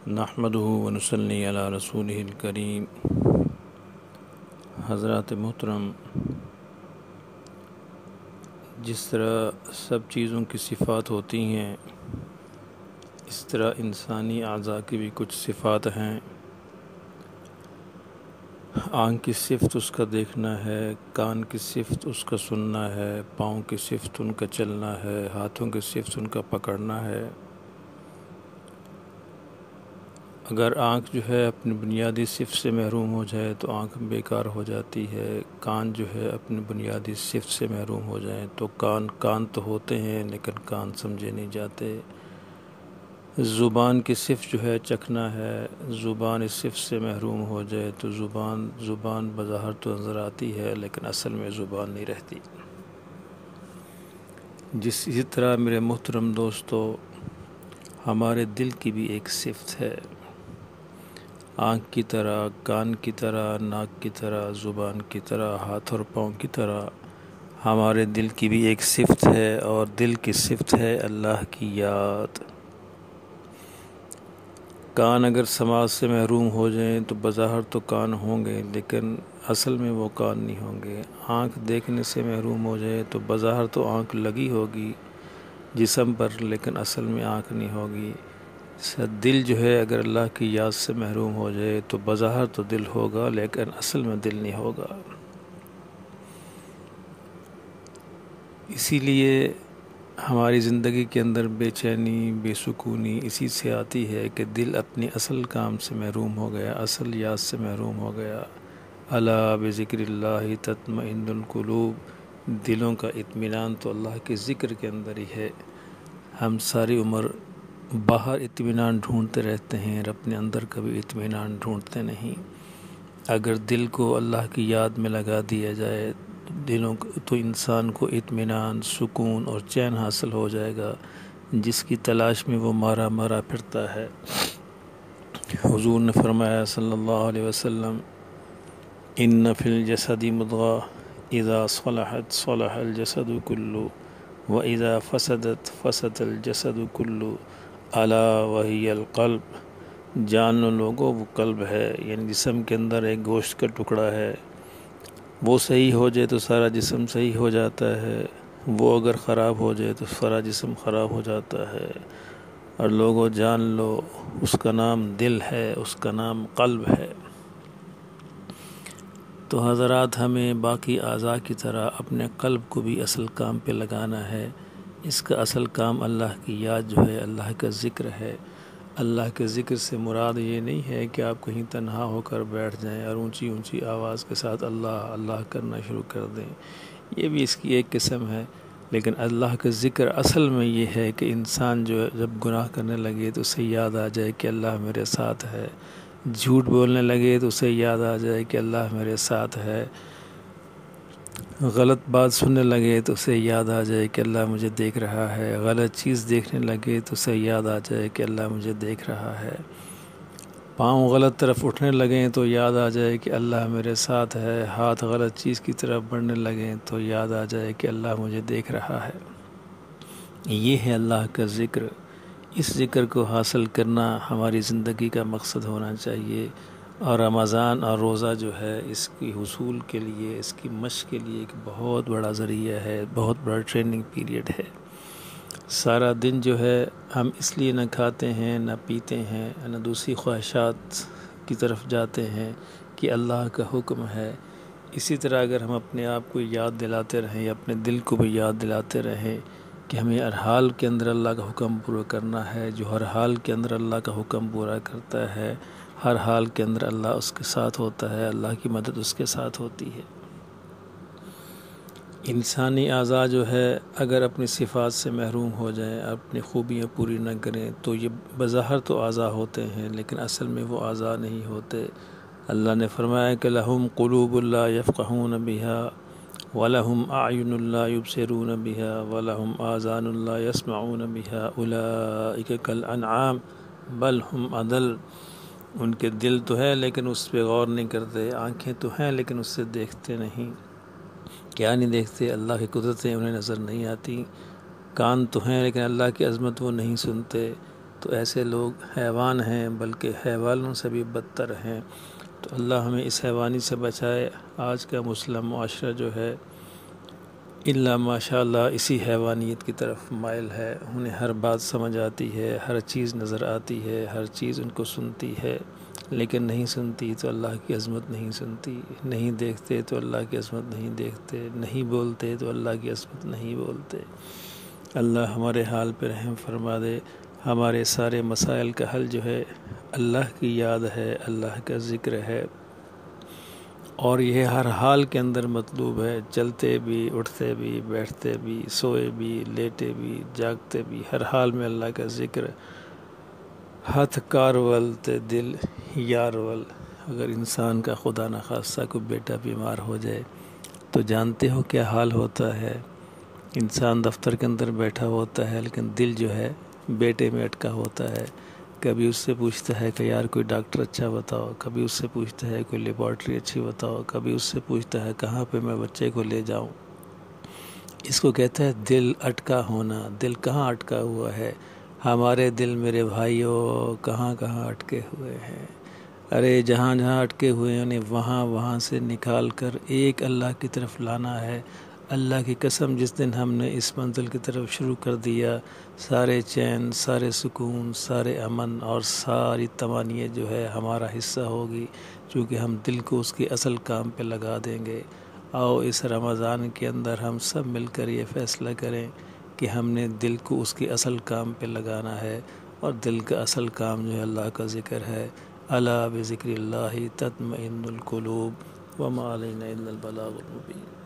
نحمده ونصلی علی رسولہ الکریم۔ حضرات محترم، جس طرح سب چیزوں کی صفات ہوتی ہیں اس طرح انسانی اعضاء کی بھی کچھ صفات ہیں۔ آنکھ کی صفت اس کا دیکھنا ہے، کان کی صفت اس کا سننا ہے، پاؤں کی صفت ان کا چلنا ہے، ہاتھوں کی صفت ان کا پکڑنا ہے۔ اگر آنکھ جو ہے اپنی بنیادی صفت سے محروم ہو جائے تو آنکھ بیکار ہو جاتی ہے۔ کان جو ہے اپنی بنیادی صفت سے محروم ہو جائیں تو کان تو ہوتے ہیں لیکن کان سمجھے نہیں جاتے۔ زبان کی صفت جو ہے چکھنا ہے، زبان اس صفت سے محروم ہو جائے تو زبان بظاہر تو نظر آتی ہے لیکن اصل میں زبان نہیں رہتی۔ اسی طرح میرے محترم دوستو، ہمارے دل کی بھی ایک صفت ہے۔ آنکھ کی طرح، کان کی طرح، ناک کی طرح، زبان کی طرح، ہاتھ اور پاؤں کی طرح ہمارے دل کی بھی ایک صفت ہے، اور دل کی صفت ہے اللہ کی یاد۔ کان اگر سماعت سے محروم ہو جائیں تو بظاہر تو کان ہوں گے لیکن اصل میں وہ کان نہیں ہوں گے۔ آنکھ دیکھنے سے محروم ہو جائے تو بظاہر تو آنکھ لگی ہوگی جسم پر لیکن اصل میں آنکھ نہیں ہوگی۔ دل جو ہے اگر اللہ کی یاد سے محروم ہو جائے تو بظاہر تو دل ہوگا لیکن اصل میں دل نہیں ہوگا۔ اسی لیے ہماری زندگی کے اندر بے چینی، بے سکونی اسی سے آتی ہے کہ دل اپنی اصل کام سے محروم ہو گیا، اصل یاد سے محروم ہو گیا۔ الا بذکر اللہ تطمئن القلوب، دلوں کا اطمینان تو اللہ کے ذکر کے اندر ہی ہے۔ ہم ساری عمر باہر اطمینان ڈھونڈتے رہتے ہیں اور اپنے اندر کبھی اطمینان ڈھونڈتے نہیں۔ اگر دل کو اللہ کی یاد میں لگا دیا جائے تو انسان کو اطمینان، سکون اور چین حاصل ہو جائے گا، جس کی تلاش میں وہ مارا مارا پھرتا ہے۔ حضور نے فرمایا صلی اللہ علیہ وسلم، ان فی الجسد مضغہ اذا صلحت صلح الجسد کلہ واذا فسدت فسد الجسد کلہ الا وہی القلب۔ جان لو لوگو، وہ قلب ہے، یعنی جسم کے اندر ایک گوشت کا ٹکڑا ہے، وہ صحیح ہو جائے تو سارا جسم صحیح ہو جاتا ہے، وہ اگر خراب ہو جائے تو سارا جسم خراب ہو جاتا ہے۔ اور لوگوں جان لو، اس کا نام دل ہے، اس کا نام قلب ہے۔ تو حضرات، ہمیں باقی اعضاء کی طرح اپنے قلب کو بھی اصل کام پہ لگانا ہے۔ اس کا اصل کام اللہ کی یاد جو ہے، اللہ کا ذکر ہے۔ اللہ کے ذکر سے مراد یہ نہیں ہے کہ آپ کہیں تنہا ہو کر بیٹھ جائیں اور اونچی اونچی آواز کے ساتھ اللہ اللہ کرنا شروع کر دیں، یہ بھی اس کی ایک قسم ہے۔ لیکن اللہ کا ذکر اصل میں یہ ہے کہ انسان جو جب گناہ کرنے لگے تو اسے یاد آ جائے کہ اللہ میرے ساتھ ہے، جھوٹ بولنے لگے تو اسے یاد آ جائے کہ اللہ میرے ساتھ ہے، غلط بات سننے لگے تو اسے یاد آ جائے کہ اللہ مجھے دیکھ رہا ہے، غلط چیز دیکھنے لگے تو اسے یاد آ جائے کہ اللہ مجھے دیکھ رہا ہے، پاؤں غلط طرف اٹھنے لگیں تو یاد آ جائے کہ اللہ میرے ساتھ ہے، ہاتھ غلط چیز کی طرف بڑھنے لگیں تو یاد آ جائے کہ اللہ مجھے دیکھ رہا ہے۔ یہ ہے اللہ کا ذکر۔ اس ذکر کو حاصل کرنا ہماری زندگی کا مقصد ہونا چاہیے، اور رمضان اور روزہ جو ہے اس کی حصول کے لیے، اس کی مشق کے لیے ایک بہت بڑا ذریعہ ہے، بہت بڑا ٹریننگ پیریڈ ہے۔ سارا دن جو ہے ہم اس لیے نہ کھاتے ہیں، نہ پیتے ہیں، نہ دوسری خواہشات کی طرف جاتے ہیں کہ اللہ کا حکم ہے۔ اسی طرح اگر ہم اپنے آپ کو یاد دلاتے رہیں، اپنے دل کو بھی یاد دلاتے رہیں کہ ہمیں ہر حال کے اندر اللہ کا حکم پورا کرنا ہے، جو ہر حال کے اندر اللہ کا حکم پورا کرتا ہے، ہر حال کے اندر اللہ اس کے ساتھ ہوتا ہے، اللہ کی مدد اس کے ساتھ ہوتی ہے۔ انسانی اعضاء جو ہے اگر اپنی صفات سے محروم ہو جائیں، اپنی خوبیاں پوری نہ کریں تو یہ بظاہر تو اعضاء ہوتے ہیں لیکن اصل میں وہ اعضاء نہیں ہوتے۔ اللہ نے فرمایا کہ لہم قلوب لا یفقہون بہا وَلَهُمْ أَعْيُنٌ لَا يُبْصِرُونَ بِهَا وَلَهُمْ آذَانٌ لَا يَسْمَعُونَ بِهَا أُولَئِكَ كَالْأَنْعَامِ بَلْ هُمْ أَضَلُّ۔ ان کے دل تو ہے لیکن اس پہ غور نہیں کرتے، آنکھیں تو ہیں لیکن اس سے دیکھتے نہیں۔ کیا نہیں دیکھتے؟ اللہ کی قدرتیں انہیں نظر نہیں آتی۔ کان تو ہیں لیکن اللہ کی عظمت وہ نہیں سنتے۔ تو ایسے لوگ حیوان ہیں، بلکہ حیوانوں سے بھی بدتر ہیں۔ تو اللہ ہمیں اس حیوانی سے بچائے۔ آج کا مسلم معاشرہ جو ہے الا ماشاء اللہ اسی حیوانیت کی طرف مائل ہے۔ انہیں ہر بات سمجھ آتی ہے، ہر چیز نظر آتی ہے، ہر چیز ان کو سنتی ہے، لیکن نہیں سنتی تو اللہ کی عظمت نہیں سنتی، نہیں دیکھتے تو اللہ کی عظمت نہیں دیکھتے، نہیں بولتے تو اللہ کی عظمت نہیں بولتے۔ اللہ ہمارے حال پہ رحم فرما دے۔ ہمارے سارے مسائل کا حل جو ہے اللہ کی یاد ہے، اللہ کا ذکر ہے، اور یہ ہر حال کے اندر مطلوب ہے۔ چلتے بھی، اٹھتے بھی، بیٹھتے بھی، سوئے بھی، لیٹے بھی، جاگتے بھی، ہر حال میں اللہ کا ذکر۔ ہاتھ کارول تے دل یارول۔ اگر انسان کا خدا نخواستہ کوئی بیٹا بیمار ہو جائے تو جانتے ہو کیا حال ہوتا ہے۔ انسان دفتر کے اندر بیٹھا ہوتا ہے لیکن دل جو ہے بیٹے میں اٹکا ہوتا ہے۔ کبھی اس سے پوچھتا ہے کہ یار کوئی ڈاکٹر اچھا بتاؤ، کبھی اس سے پوچھتا ہے کوئی لیبارٹری اچھی بتاؤ، کبھی اس سے پوچھتا ہے کہاں پہ میں بچے کو لے جاؤں۔ اس کو کہتا ہے دل اٹکا ہونا۔ دل کہاں اٹکا ہوا ہے؟ ہمارے دل میرے بھائیوں کہاں کہاں اٹکے ہوئے ہیں۔ ارے جہاں جہاں اٹکے ہوئے ہیں انہیں وہاں سے نکال کر ایک اللہ کی طرف لانا ہے۔ اللہ کی قسم جس دن ہم نے اس منزل کی طرف شروع کر دیا، سارے چین، سارے سکون، سارے امن اور ساری طمانینت جو ہے ہمارا حصہ ہوگی، چونکہ ہم دل کو اس کے اصل کام پہ لگا دیں گے۔ آؤ اس رمضان کے اندر ہم سب مل کر یہ فیصلہ کریں کہ ہم نے دل کو اس کے اصل کام پہ لگانا ہے، اور دل کا اصل کام جو ہے اللہ کا ذکر ہے۔ الا بذکر اللہ تطمئن القلوب وما علینا الا البلاغ المبین۔